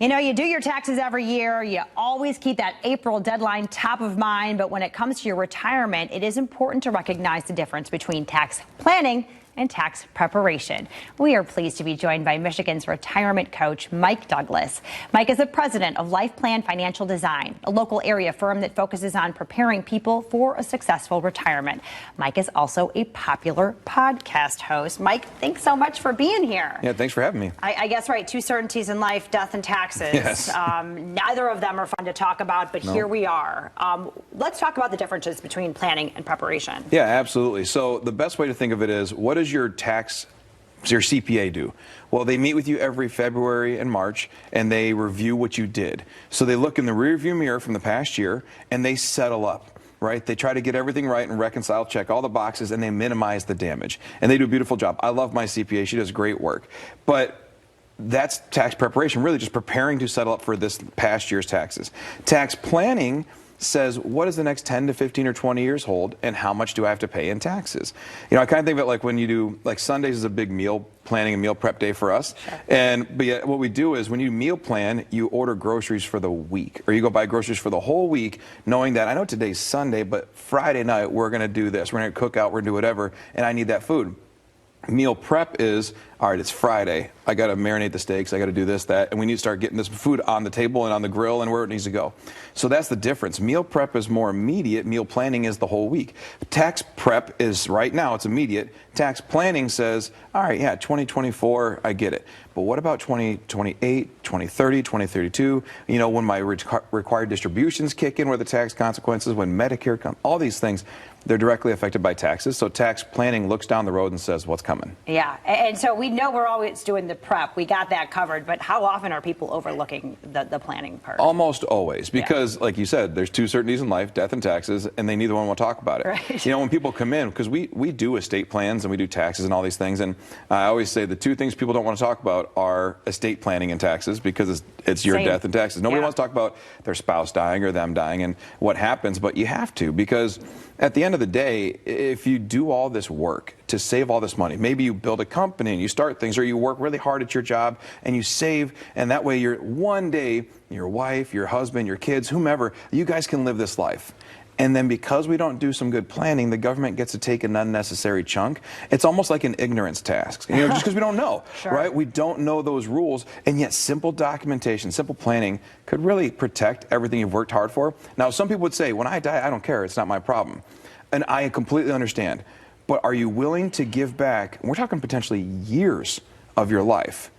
You know, you do your taxes every year. You always keep that April deadline top of mind. But when it comes to your retirement, it is important to recognize the difference between tax planning and tax preparation. We are pleased to be joined by Michigan's retirement coach, Mike Douglas. Mike is the president of LifePlan Financial Design, a local area firm that focuses on preparing people for a successful retirement. Mike is also a popular podcast host. Mike, thanks so much for being here. Yeah, thanks for having me. I guess, right, two certainties in life, death and taxes. Yes. Neither of them are fun to talk about, but Here we are. Let's talk about the differences between planning and preparation. Yeah, absolutely. So the best way to think of it is, what does your CPA do? Well, they meet with you every February and March, and they review what you did. So they look in the rearview mirror from the past year, and they settle up. Right? They try to get everything right and reconcile, check all the boxes, and they minimize the damage. And they do a beautiful job. I love my CPA. She does great work. But that's tax preparation, really just preparing to settle up for this past year's taxes. Tax planning says, what does the next 10 to 15 or 20 years hold, and how much do I have to pay in taxes? You know, I kind of think of it like when you do, like Sundays is a big meal planning and meal prep day for us. Sure. But yet what we do is when you meal plan, you order groceries for the week, or you go buy groceries for the whole week, knowing that I know today's Sunday, but Friday night we're going to do this. We're going to cook out, we're going to do whatever, and I need that food. Meal prep is, all right, it's Friday. I got to marinate the steaks. I got to do this, that, and we need to start getting this food on the table and on the grill and where it needs to go. So that's the difference. Meal prep is more immediate. Meal planning is the whole week. Tax prep is right now, it's immediate. Tax planning says, all right, yeah, 2024, I get it. But what about 2028, 2030, 2032? You know, when my required distributions kick in, where the tax consequences, when Medicare comes, all these things, they're directly affected by taxes. So tax planning looks down the road and says what's coming. Yeah, and so we know we're always doing the prep. We got that covered. But how often are people overlooking the planning part? Almost always, because like you said, there's two certainties in life, death and taxes, and they neither one will talk about it. Right. You know, when people come in, because we do estate plans and we do taxes and all these things, and I always say the two things people don't want to talk about are estate planning and taxes, because it's your death and taxes. Nobody wants to talk about their spouse dying or them dying and what happens, but you have to, because at the end of the day, if you do all this work to save all this money, maybe you build a company and you start things, or you work really hard at your job and you save, and that way you're one day, your wife, your husband, your kids, whomever, you guys can live this life. And then because we don't do some good planning, the government gets to take an unnecessary chunk. It's almost like an ignorance task, you know, just because we don't know, Sure. right? We don't know those rules, and yet simple documentation, simple planning could really protect everything you've worked hard for. Now, some people would say, when I die, I don't care, it's not my problem. And I completely understand. But are you willing to give back, and we're talking potentially years of your life,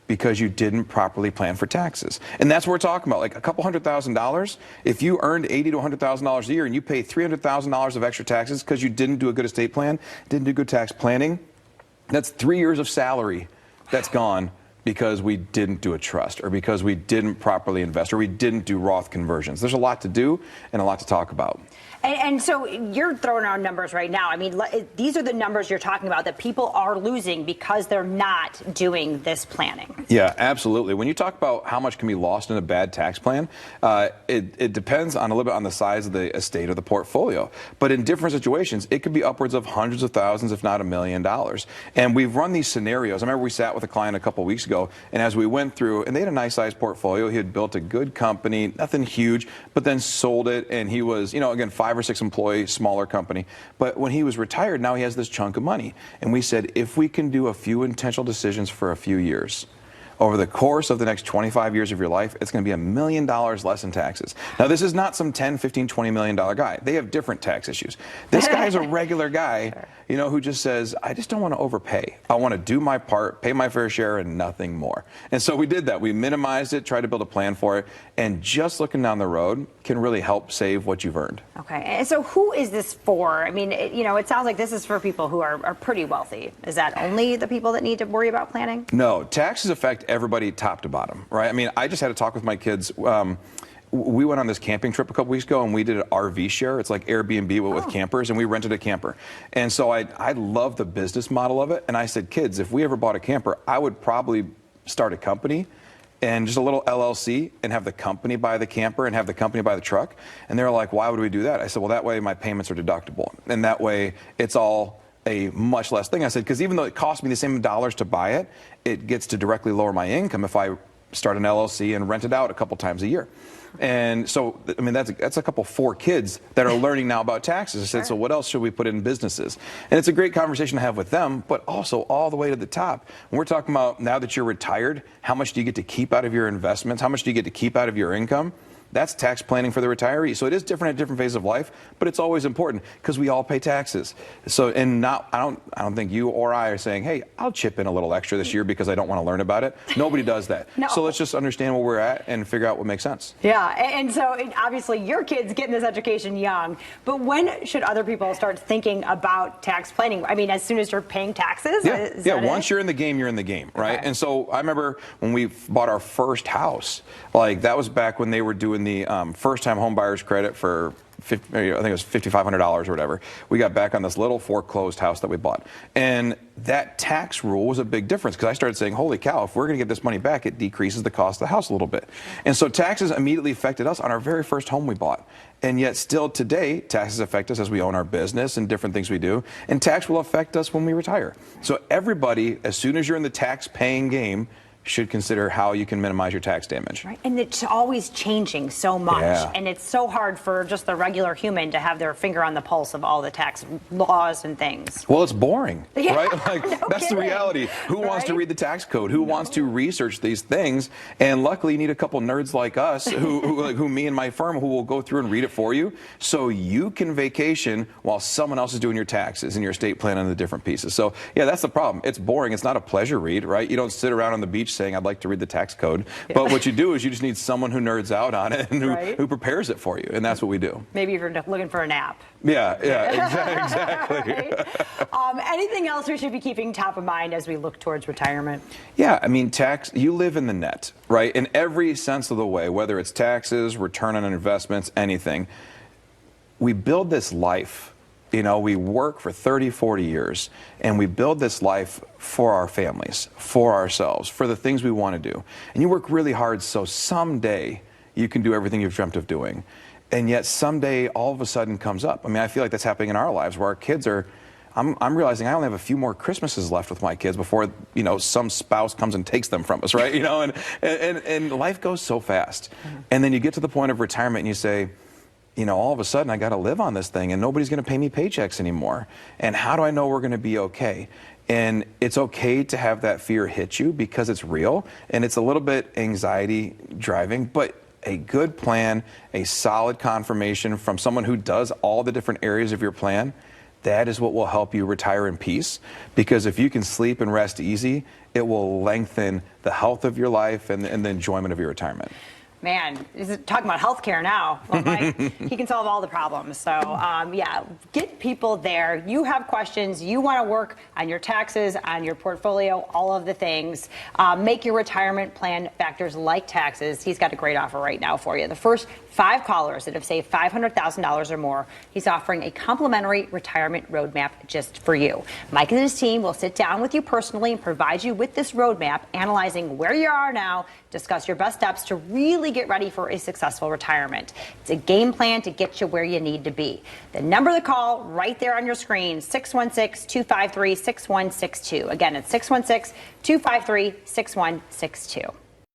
because you didn't properly plan for taxes? And that's what we're talking about, like a couple $100,000. If you earned $80,000 to $100,000 a year and you pay $300,000 of extra taxes because you didn't do a good estate plan, didn't do good tax planning, that's 3 years of salary that's gone because we didn't do a trust, or because we didn't properly invest, or we didn't do Roth conversions. There's a lot to do and a lot to talk about. And so you're throwing out numbers right now. I mean, these are the numbers you're talking about that people are losing because they're not doing this planning. Yeah, absolutely. When you talk about how much can be lost in a bad tax plan, it depends on a little bit on the size of the estate or the portfolio. But in different situations, it could be upwards of hundreds of thousands, if not $1 million. And we've run these scenarios. I remember we sat with a client a couple weeks ago, and as we went through, and they had a nice sized portfolio. He had built a good company, nothing huge, but then sold it, and he was, you know, again, 5 or 6 employee, smaller company. But when he was retired, now he has this chunk of money. And we said, if we can do a few intentional decisions for a few years, over the course of the next 25 years of your life, it's going to be $1 million less in taxes. Now, this is not some $10, $15, $20 million guy. They have different tax issues. This guy is a regular guy, you know, who just says, I just don't want to overpay. I want to do my part, pay my fair share, and nothing more. And so we did that. We minimized it, tried to build a plan for it, and just looking down the road can really help save what you've earned. Okay. And so who is this for? I mean, you know, it sounds like this is for people who are pretty wealthy. Is that only the people that need to worry about planning? No, taxes affect everybody top to bottom, right? I mean, I just had a talk with my kids. We went on this camping trip a couple weeks ago, and we did an RV share. It's like Airbnb, but with campers, and we rented a camper. And so I love the business model of it. And I said, kids, if we ever bought a camper, I would probably start a company and just a little LLC and have the company buy the camper and have the company buy the truck. And they're like, why would we do that? I said, well, that way my payments are deductible. And that way it's all a much less thing. I said, because even though it cost me the same dollars to buy it, it gets to directly lower my income if I start an LLC and rent it out a couple times a year. And so, I mean, that's a couple 4 kids that are learning now about taxes. I said, so what else should we put in businesses? And it's a great conversation to have with them, but also all the way to the top. When we're talking about now that you're retired, how much do you get to keep out of your investments? How much do you get to keep out of your income? That's tax planning for the retiree. So it is different at different phases of life, but it's always important because we all pay taxes. So, and not, I don't think you or I are saying, hey, I'll chip in a little extra this year because I don't want to learn about it. Nobody does that. No. So let's just understand where we're at and figure out what makes sense. Yeah, and so obviously your kids getting this education young, but when should other people start thinking about tax planning? I mean, as soon as you're paying taxes? Yeah, once you're in the game, you're in the game, right? Okay. And so I remember when we bought our first house, like that was back when they were doing the first-time home buyers credit for I think it was $5,500 or whatever. We got back on this little foreclosed house that we bought. And that tax rule was a big difference because I started saying, holy cow, if we're going to get this money back, it decreases the cost of the house a little bit. And so taxes immediately affected us on our very first home we bought. And yet still today, taxes affect us as we own our business and different things we do. And tax will affect us when we retire. So everybody, as soon as you're in the tax-paying game, should consider how you can minimize your tax damage. Right, and it's always changing so much, Yeah. and it's so hard for just the regular human to have their finger on the pulse of all the tax laws and things. Well, it's boring, Yeah, right? Like no that's the kidding. reality. Who wants to Right? read the tax code? Who wants to research these things? And luckily, you need a couple nerds like us, who me and my firm, who will go through and read it for you, so you can vacation while someone else is doing your taxes and your estate plan and the different pieces. So yeah, that's the problem. It's boring. It's not a pleasure read, right? You don't sit around on the beach saying, I'd like to read the tax code. But what you do is you just need someone who nerds out on it and who prepares it for you. And that's what we do. Maybe if you're looking for a nap. Yeah, exactly. Anything else we should be keeping top of mind as we look towards retirement? Yeah, I mean, you live in the net, right? In every sense of the way, whether it's taxes, return on investments, anything. We build this life. You know, we work for 30, 40 years, and we build this life for our families, for ourselves, for the things we want to do. And you work really hard so someday you can do everything you've dreamt of doing. And yet someday all of a sudden comes up. I mean, I feel like that's happening in our lives where our kids are, I'm realizing I only have a few more Christmases left with my kids before, you know, some spouse comes and takes them from us, right? You know, and life goes so fast. And then you get to the point of retirement and you say, you know, all of a sudden I got to live on this thing and nobody's going to pay me paychecks anymore. And how do I know we're going to be okay? And it's okay to have that fear hit you because it's real and it's a little bit anxiety driving, but a good plan, a solid confirmation from someone who does all the different areas of your plan, that is what will help you retire in peace. Because if you can sleep and rest easy, it will lengthen the health of your life and the enjoyment of your retirement. Man, he's talking about healthcare now. Well, Mike, he can solve all the problems. So, yeah, get people there. You have questions. You want to work on your taxes, on your portfolio, all of the things. Make your retirement plan factors like taxes. He's got a great offer right now for you. The first 5 callers that have saved $500,000 or more, he's offering a complimentary retirement roadmap just for you. Mike and his team will sit down with you personally and provide you with this roadmap, analyzing where you are now, discuss your best steps to really get ready for a successful retirement. It's a game plan to get you where you need to be. The number to call right there on your screen, 616-253-6162. Again, it's 616-253-6162.